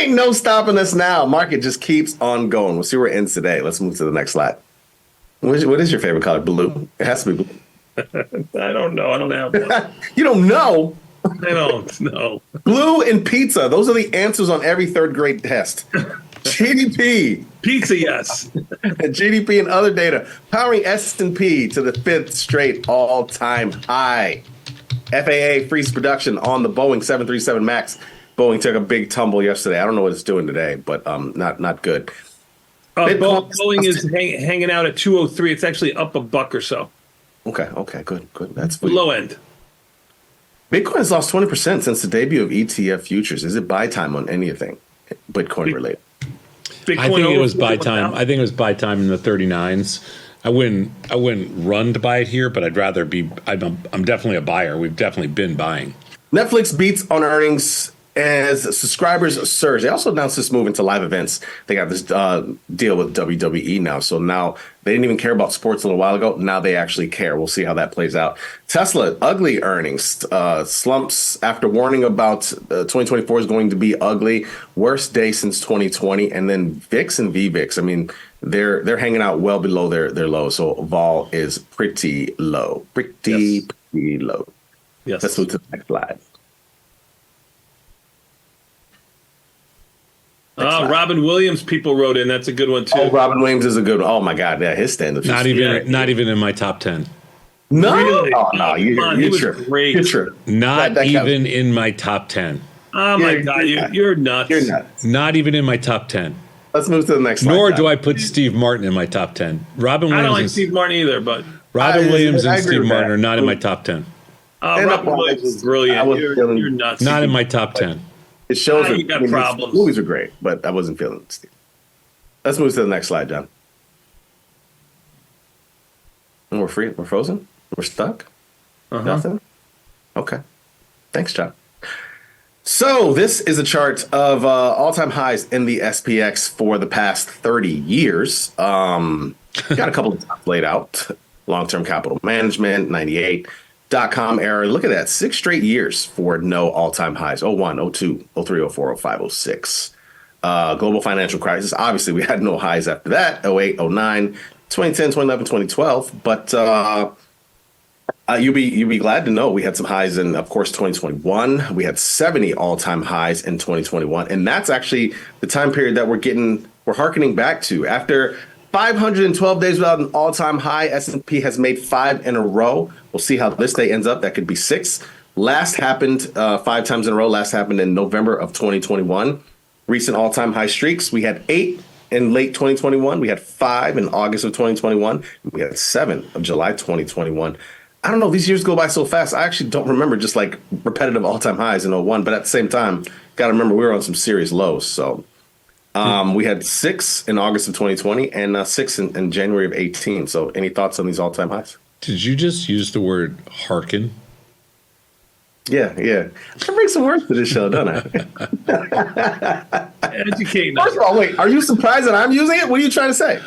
Ain't no stopping us now. Market just keeps on going. We'll see where it ends today. Let's move to the next slide. What is your favorite color? Blue. It has to be blue. I don't know. I don't have one. You don't know? I don't know. Blue and pizza. Those are the answers on every third grade test. GDP. Pizza, yes. GDP and other data powering S&P to the 5th straight all-time high. FAA freezes production on the Boeing 737 MAX. Boeing took a big tumble yesterday. I don't know what it's doing today, but not good. Boeing is hanging out at 203. It's actually up $1 or so. Okay, good. That's the low end. Bitcoin has lost 20% since the debut of ETF futures. Is it buy time on anything Bitcoin related? I think it was buy time. I think it was buy time in the 39s. I wouldn't run to buy it here, but I'd rather be. I'm definitely a buyer. We've definitely been buying. Netflix beats on earnings as subscribers surge. They also announced this move into live events. They got this deal with WWE now. So now they didn't even care about sports a little while ago. Now they actually care. We'll see how that plays out. Tesla, ugly earnings. Slumps after warning about 2024 is going to be ugly. Worst day since 2020. And then VIX and VVIX. I mean, they're hanging out well below their low. So vol is pretty low. Pretty low. Yes. Let's move to the next slide. Robin Williams, people wrote in. That's a good one too. Oh, Robin Williams is a good one. Oh my God, yeah, his stand-up. Not even in my top 10. No, really? Oh, no, you're true. Great. You're true. Not even in my top 10. Oh my God, you're nuts. You're nuts. Not even in my top 10. Let's move to the next slide. Nor do I put Steve Martin in my top 10. Robin Williams. I don't like Steve Martin either, but Robin Williams and Steve Martin are not in my top 10. Robin Williams is brilliant. You're nuts. Not in my top 10. It shows you got problems. Movies are great, but I wasn't feeling it, Steve. Let's move to the next slide, John. And we're free. We're frozen. We're stuck. Nothing. Okay. Thanks, John. So this is a chart of all-time highs in the SPX for the past 30 years. Got a couple of times laid out. Long-term capital management, 98. .com era. Look at that. 6 straight years for no all-time highs. 01, 02, 03, 04, 05, 06. Global financial crisis. Obviously, we had no highs after that. 08, 09, 2010, 2011, 2012. But you'll be glad to know we had some highs in, of course, 2021. We had 70 all-time highs in 2021. And that's actually the time period that we're hearkening back to. After 512 days without an all-time high, S&P has made 5 in a row. We'll see how this day ends up. That could be 6. Last happened 5 times in a row. Last happened in November of 2021. Recent all-time high streaks. We had 8 in late 2021. We had 5 in August of 2021. We had 7 of July 2021. I don't know. These years go by so fast. I actually don't remember just like repetitive all-time highs in 01. But at the same time, got to remember we were on some serious lows. So we had 6 in August of 2020 and 6 in January of 18. So any thoughts on these all-time highs? Did you just use the word hearken? Yeah. I bring some words to this show, don't I? Educate. First of all, wait, are you surprised that I'm using it? What are you trying to say?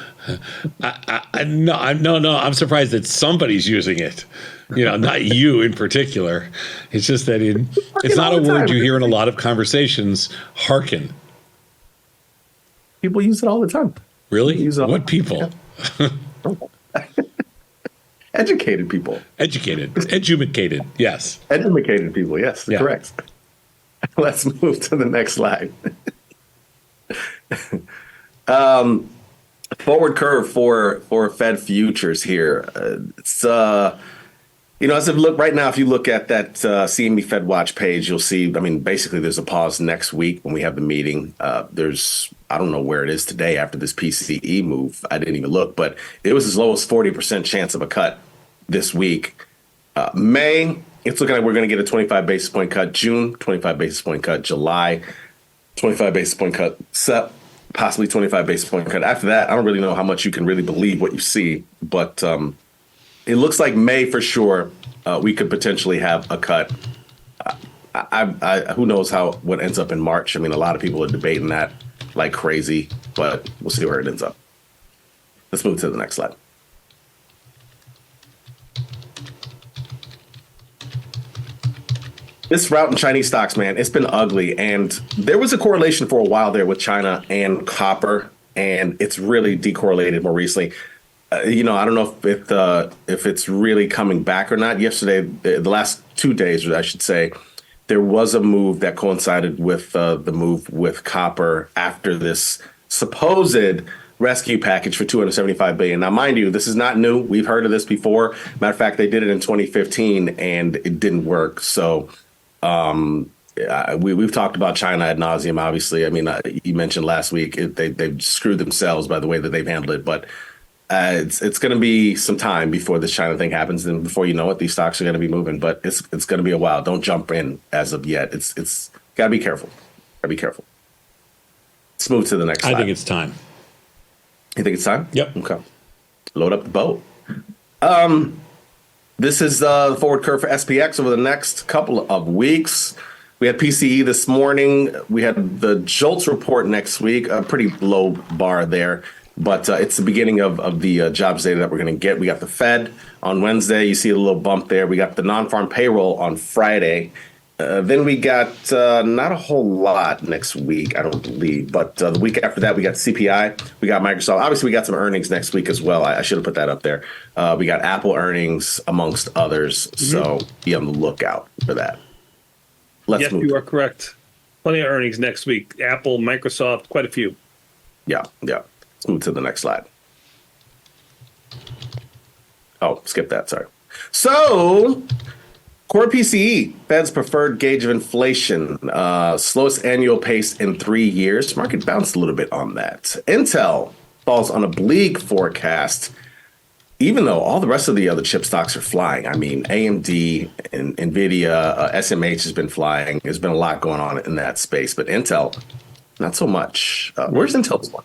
No. I'm surprised that somebody's using it. Not you in particular. It's just that it's not a word you hear in a lot of conversations. Hearken. People use it all the time. Really? What people? Educated people. Educated. Yes. Educated people. Yes. Yeah. Correct. Let's move to the next slide. Forward curve for Fed futures here. It's as I look right now, if you look at that CME Fed Watch page, you'll see. I mean, basically, there's a pause next week when we have the meeting. I don't know where it is today after this PCE move. I didn't even look, but it was as low as 40% chance of a cut this week. May, it's looking like we're going to get a 25 basis point cut. June, 25 basis point cut. July, 25 basis point cut. Possibly 25 basis point cut. After that, I don't really know how much you can really believe what you see, but it looks like May for sure. We could potentially have a cut. Who knows what ends up in March? I mean, a lot of people are debating that like crazy, but we'll see where it ends up. Let's move to the next slide. This route in Chinese stocks, man, it's been ugly. And there was a correlation for a while there with China and copper, and it's really decorrelated more recently. I don't know if it's really coming back or not. Yesterday, the last 2 days, I should say, there was a move that coincided with the move with copper after this supposed rescue package for $275 billion. Now, mind you, this is not new. We've heard of this before. Matter of fact, they did it in 2015 and it didn't work. So we've talked about China ad nauseum, obviously. I mean, you mentioned last week they've screwed themselves by the way that they've handled it. But it's going to be some time before this China thing happens. And before you know it, these stocks are going to be moving. But it's going to be a while. Don't jump in as of yet. It's got to be careful. Got to be careful. Let's move to the next slide. I think it's time. You think it's time? Yep. Okay. Load up the boat. This is the forward curve for SPX over the next couple of weeks. We had PCE this morning. We had the JOLTS report next week, a pretty low bar there. But it's the beginning of the jobs data that we're going to get. We got the Fed on Wednesday. You see a little bump there. We got the non-farm payroll on Friday. Then we got not a whole lot next week, I don't believe. But the week after that, we got CPI. We got Microsoft. Obviously, we got some earnings next week as well. I should have put that up there. We got Apple earnings, amongst others. Mm-hmm. So be on the lookout for that. Yes, you are correct. Plenty of earnings next week. Apple, Microsoft, quite a few. Yeah. Let's move to the next slide. Oh, skip that. Sorry. So, core PCE, Fed's preferred gauge of inflation, slowest annual pace in 3 years. Market bounced a little bit on that. Intel falls on a bleak forecast, even though all the rest of the other chip stocks are flying. I mean, AMD and NVIDIA, SMH has been flying. There's been a lot going on in that space, but Intel, not so much. Where's Intel this one?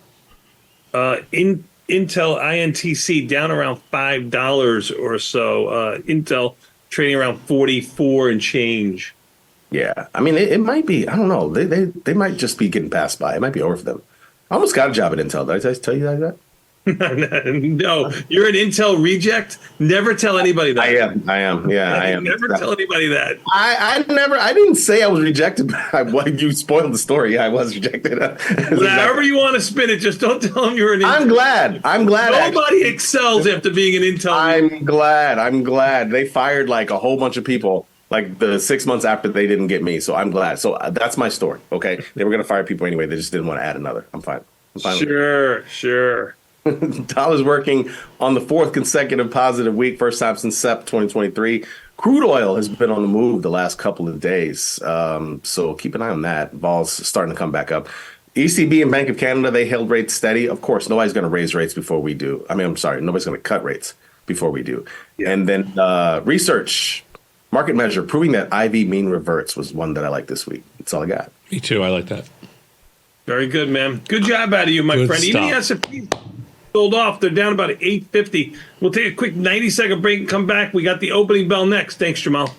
Intel INTC down around $5 or so. Intel trading around 44 and change. Yeah, I mean, it might be. I don't know. They might just be getting passed by. It might be over for them. I almost got a job at Intel. Did I tell you that? No, you're an Intel reject. Never tell anybody that. I am. Yeah, I am. Never tell anybody that. I didn't say I was rejected. You spoiled the story. I was rejected. However you want to spin it, just don't tell them you're an Intel. I'm glad. Nobody excels after being an Intel. I'm glad. They fired like a whole bunch of people like the 6 months after they didn't get me. So I'm glad. So that's my story. Okay. They were going to fire people anyway. They just didn't want to add another. I'm fine. Sure. Dollar's working on the fourth consecutive positive week, first time since SEP 2023. Crude oil has been on the move the last couple of days. So keep an eye on that. Vol's starting to come back up. ECB and Bank of Canada, they held rates steady. Of course, nobody's going to raise rates before we do. Nobody's going to cut rates before we do. Yeah. And then research, market measure, proving that IV mean reverts was one that I like this week. That's all I got. Me too. I like that. Very good, man. Good job out of you, my friend. Even the S&P sold off. They're down about 850. We'll take a quick 90-second break and come back. We got the opening bell next. Thanks, Jamal.